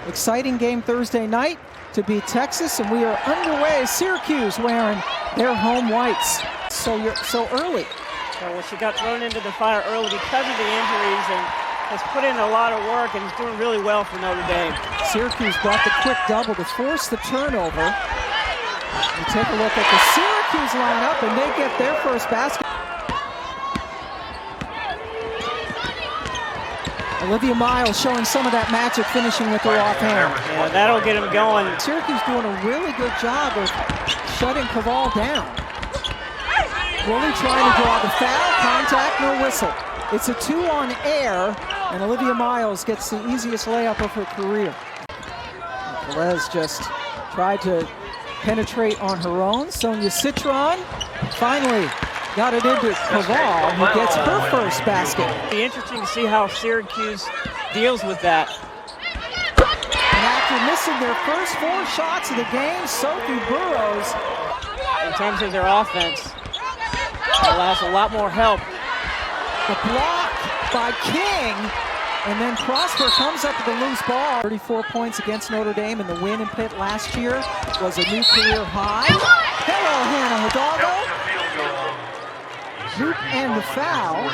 Exciting game Thursday night to beat Texas, and we are underway. Syracuse wearing their home whites. So early. Well, she got thrown into the fire early because of the injuries and has put in a lot of work and is doing really well for Notre Dame. Syracuse brought the quick double to force the turnover. We take a look at the Syracuse lineup, and they get their first basket. Olivia Miles showing some of that magic, finishing with her offhand. Yeah, that'll get him going. Syracuse doing a really good job of shutting Caval down. Woolley trying to draw the foul, contact, no whistle. It's a 2 on air, and Olivia Miles gets the easiest layup of her career. Velez just tried to penetrate on her own. Sonia Citron finally got it into Caval, who gets her first basket. It'll be interesting to see how Syracuse deals with that. And after missing their first 4 shots of the game, Sophie Burrows, In terms of their offense, allows a lot more help. the block by King, and then Prosper comes up with a loose ball. 34 points against Notre Dame, and the win in Pitt last year was a new career high. Hello, Hannah Hidalgo. Hoop and the foul.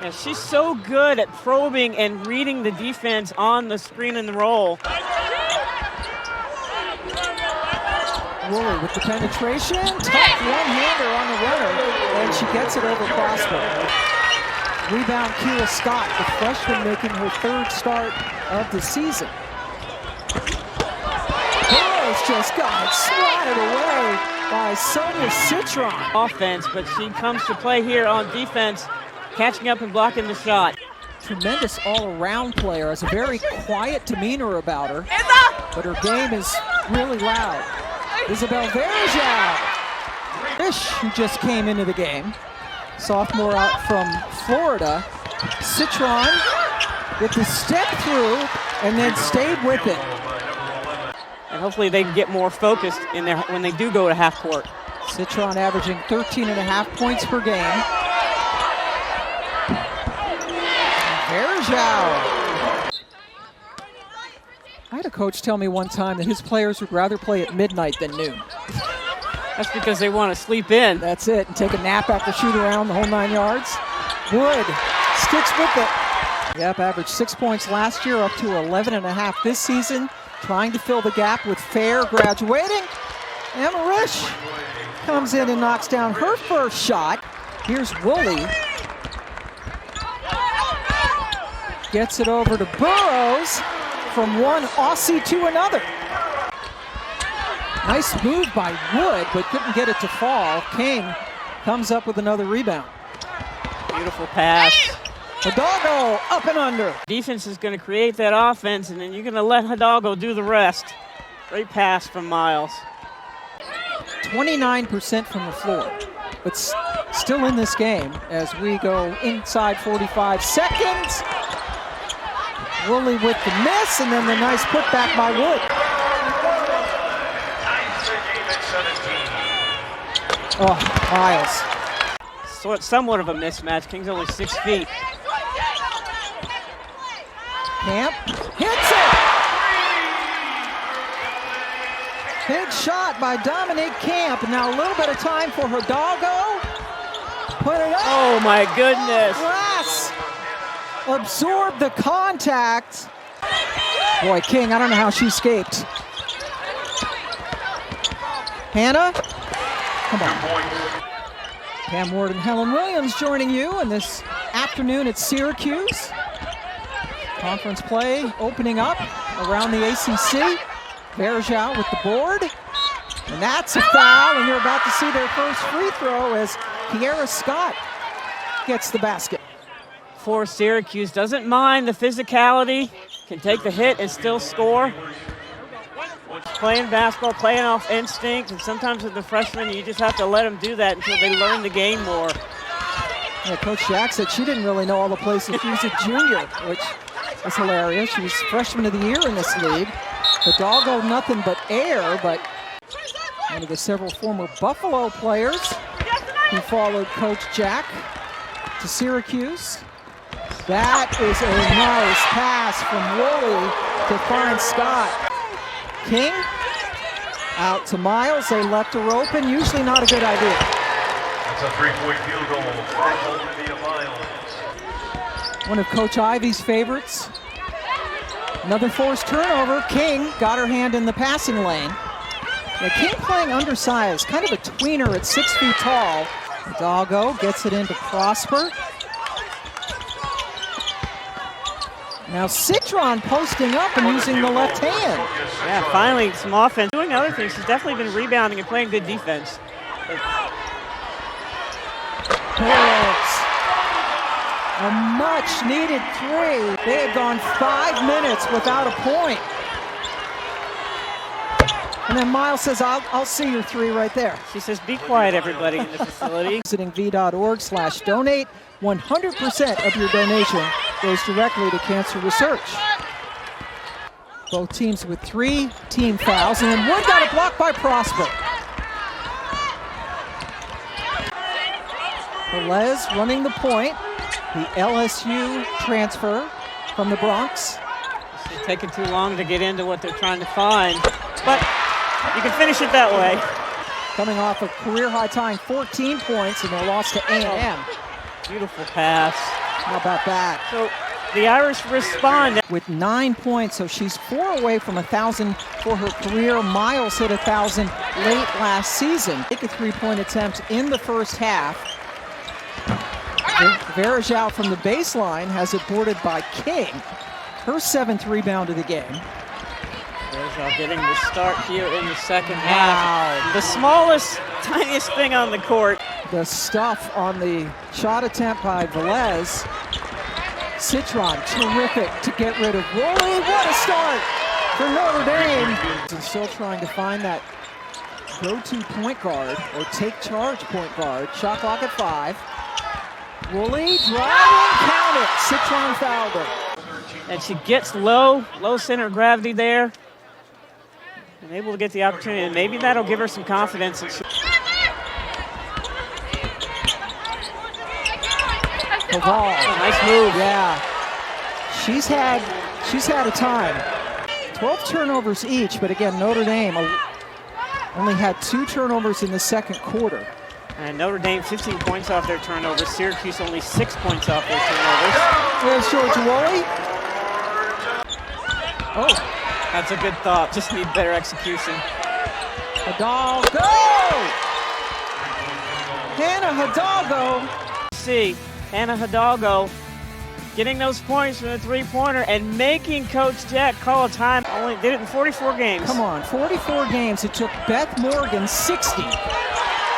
And she's so good at probing and reading the defense on the screen and the roll. Woolley with the penetration, tough one-hander on the runner, and she gets it over Prosper. Rebound, Keira Scott, the freshman, making her 3rd start of the season. Burrows just got it swatted away by Sonia Citron. Offense, but she comes to play here on defense, catching up and blocking the shot. Tremendous all-around player, has a very quiet demeanor about her, but her game is really loud. Isabel Verjao, who just came into the game, sophomore out from Florida. Citron with the step through and then stayed with it. And hopefully they can get more focused in there when they do go to half court. Citron averaging 13.5 points per game. Verjao. I had a coach tell me one time that his players would rather play at midnight than noon. That's because they want to sleep in. That's it, and take a nap after shoot around the whole 9 yards. Wood sticks with it. Yep, averaged 6 points last year, up to 11.5 this season. Trying to fill the gap with Fair graduating. Emma Risch comes in and knocks down her first shot. Here's Woolley. Gets it over to Burrows. From one Aussie to another. Nice move by Wood, but couldn't get it to fall. King comes up with another rebound. Beautiful pass. Hidalgo up and under. Defense is going to create that offense, and then you're going to let Hidalgo do the rest. Great pass from Miles. 29% from the floor, but still in this game as we go inside 45 seconds. Woolley with the miss, and then the nice putback by Wood. Oh, Miles. So it's somewhat of a mismatch. King's only 6 feet. Camp hits it! Big shot by Dominique Camp. Now a little bit of time for Hidalgo. Put it up. Oh my goodness. Glass absorbed the contact. Boy, King, I don't know how she escaped. Hannah, come on. Pam Ward and Helen Williams joining you in this afternoon at Syracuse. Conference play opening up around the ACC. Verjao with the board. And that's a foul, and you're about to see their first free throw as Keira Scott gets the basket. For Syracuse, doesn't mind the physicality, can take the hit and still score. Playing basketball, playing off instinct, and sometimes with the freshmen, you just have to let them do that until they learn the game more. Yeah, Coach Jack said she didn't really know all the places. She was a junior, which is hilarious. She was freshman of the year in this league. Hidalgo, nothing but air, but one of the several former Buffalo players who followed Coach Jack to Syracuse. That is a nice pass from Woolley to find Scott. King out to Miles. They left her open. Usually not a good idea. That's a 3-point field goal for Olivia Miles. One of Coach Ivy's favorites. Another forced turnover. King got her hand in the passing lane. Now King playing undersized, kind of a tweener at 6 feet tall. Hidalgo gets it into Prosper. Now Citron posting up and using the left hand. Yeah, finally some offense. Doing other things. She's definitely been rebounding and playing good defense. Burrows. A much-needed 3. They had gone 5 minutes without a point. And then Miles says, I'll see your 3 right there. She says, be quiet, everybody in the facility. Visiting v.org/donate. 100% of your donation goes directly to cancer research. Both teams with 3 team fouls, and then Wood got it blocked by Prosper. Velez running the point. The LSU transfer from the Bronx. It's taking too long to get into what they're trying to find, but you can finish it that way. Coming off a career-high tying 14 points in their loss to A&M. Beautiful pass. How about that? So the Irish respond. With 9 points, so she's 4 away from 1,000 for her career. Miles hit 1,000 late last season. Take a 3-point attempt in the first half. Verajao from the baseline has it boarded by King. Her 7th rebound of the game. Verajao getting the start here in the second half. The smallest, tiniest thing on the court. The stuff on the shot attempt by Velez. Citron, terrific to get rid of Woolley. What a start for Notre Dame. And still trying to find that go-to point guard or take charge point guard. Shot clock at 5. Woolley driving, count it. Citron fouled her. And she gets low center of gravity there. And able to get the opportunity, and maybe that'll give her some confidence. Koval. Nice move. Yeah. She's had a time. 12 turnovers each, but again, Notre Dame only had 2 turnovers in the second quarter. And Notre Dame 15 points off their turnovers. Syracuse only 6 points off their turnovers. There's Georgia Woolley. Oh, that's a good thought. Just need better execution. Hidalgo! Hannah Hidalgo. See, Hannah Hidalgo getting those points from the 3-pointer and making Coach Jack call a time. Only did it in 44 games. Come on, 44 games. It took Beth Morgan 60.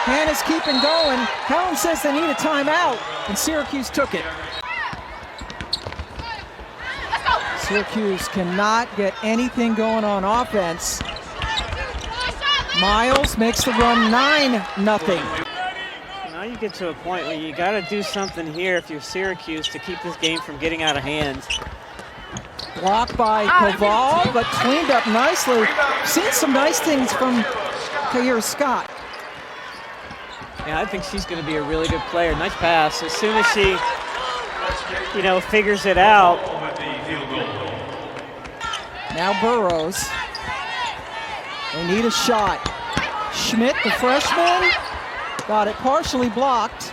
Hannah's keeping going. Helen says they need a timeout, and Syracuse took it. Syracuse cannot get anything going on offense. Miles makes the run 9-0. Now you get to a point where you got to do something here if you're Syracuse to keep this game from getting out of hand. Blocked by Koval, but cleaned up nicely. Seen some nice things from Keira Scott. Yeah, I think she's going to be a really good player. Nice pass. As soon as she, figures it out. Now Burrows. They need a shot. Schmidt, the freshman, got it partially blocked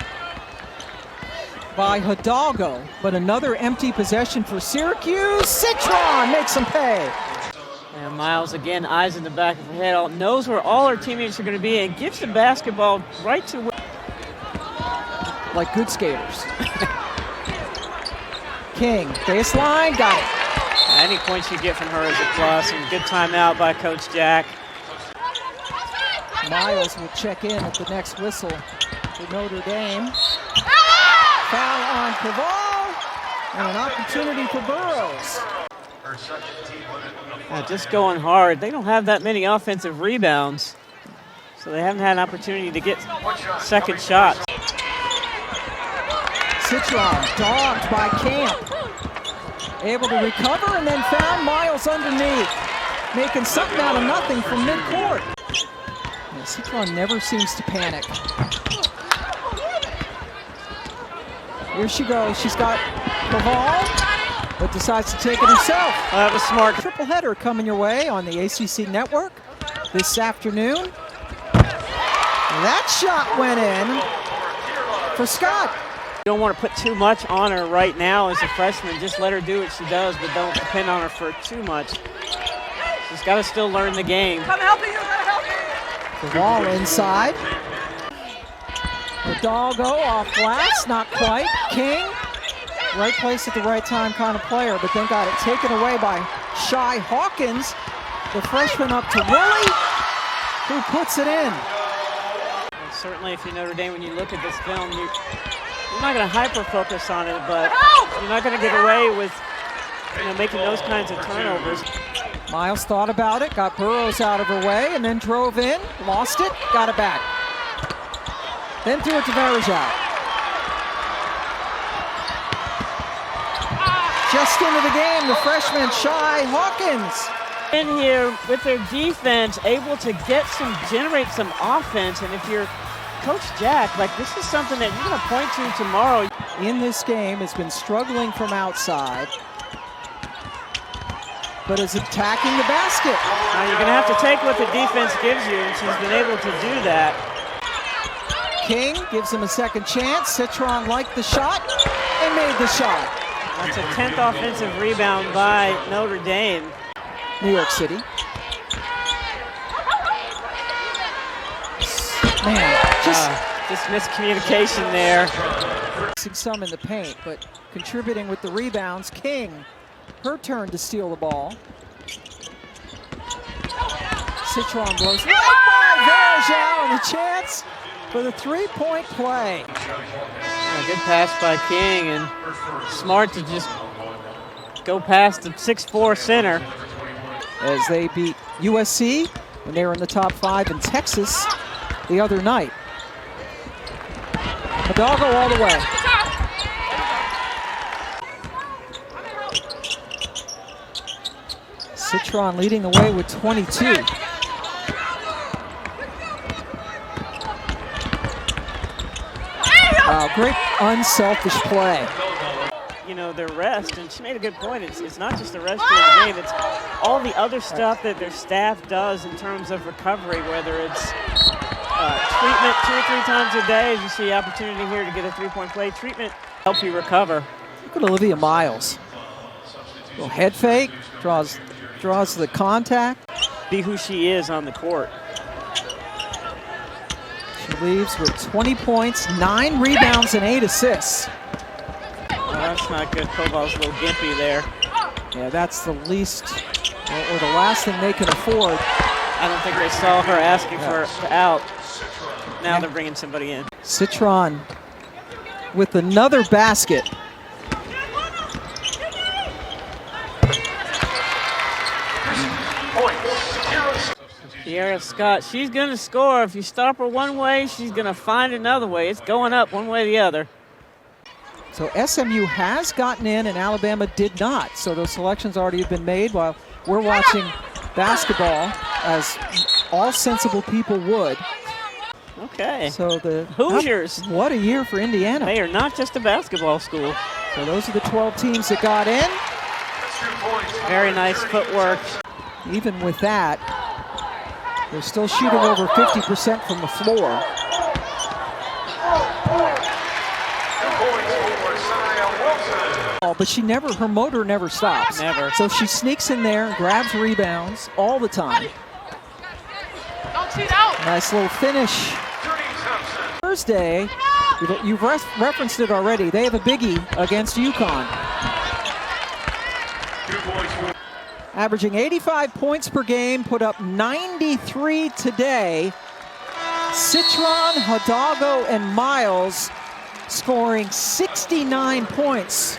by Hidalgo, but another empty possession for Syracuse. Citron makes them pay. And Miles, again, eyes in the back of her head, knows where all her teammates are going to be and gives the basketball right to where. Like good skaters. King, baseline, got it. Any points you get from her is a plus, and good timeout by Coach Jack. Miles will check in at the next whistle for Notre Dame. Foul on Koval, and an opportunity for Burrows. Just going hard. They don't have that many offensive rebounds, so they haven't had an opportunity to get second shots. Citron dogged by Camp. Able to recover and then found Miles underneath, making something out of nothing from midcourt. Yeah, Citron never seems to panic. Here she goes. She's got Koval, but decides to take it herself. That was smart. Triple header coming your way on the ACC network this afternoon. That shot went in for Scott. You don't want to put too much on her right now as a freshman. Just let her do what she does, but don't depend on her for too much. She's got to still learn the game. Come helping you, come helping you. The ball inside. Hidalgo off glass, not quite. King, right place at the right time kind of player, but then got it taken away by Shy Hawkins. The freshman up to Willie, who puts it in. And certainly if you're Notre Dame, when you look at this film, you're not going to hyper-focus on it, but you're not going to get away with making those kinds of turnovers. Miles thought about it, got Burrows out of her way, and then drove in, lost it, got it back. Then threw it to Verajao. Just into the game, the freshman Shy Hawkins. In here with their defense, able to generate some offense, and if you're Coach Jack, this is something that you're going to point to tomorrow. In this game, has been struggling from outside, but is attacking the basket. Now you're going to have to take what the defense gives you, and she's been able to do that. King gives him a second chance. Citron liked the shot and made the shot. That's a 10th offensive rebound by Notre Dame. New York City. Man, just miscommunication there. Some in the paint, but contributing with the rebounds. King, her turn to steal the ball. Citron blows right by Verajao, and a chance for the three-point play. A good pass by King, and smart to just go past the 6'4" center. As they beat USC when they were in the top 5 in Texas the other night. Hidalgo all the way. Citron leading the way with 22. Wow, great unselfish play. Their rest, and she made a good point. It's not just the rest of the game, it's all the other stuff that their staff does in terms of recovery, whether it's treatment 2 or 3 times a day, as you see opportunity here to get a three-point play. Treatment help you recover. Look at Olivia Miles. Little head fake, draws the contact. Be who she is on the court. She leaves with 20 points, 9 rebounds, and 8 assists. Well, that's not good. Koval's a little gimpy there. Yeah, that's the least, or the last thing they can afford. I don't think they saw her asking for out. Now they're bringing somebody in. Citron with another basket. Keira Scott, she's going to score. If you stop her one way, she's going to find another way. It's going up one way or the other. So SMU has gotten in and Alabama did not. So those selections already have been made while we're watching basketball, as all sensible people would. Okay. So the Hoosiers. What a year for Indiana. They are not just a basketball school. So those are the 12 teams that got in. Very nice footwork. Even with that, they're still shooting over 50% from the floor. But her motor never stops. Never. So she sneaks in there and grabs rebounds all the time. Nice little finish. Thursday, you've referenced it already. They have a biggie against UConn. Averaging 85 points per game, put up 93 today. Citron, Hidalgo, and Miles scoring 69 points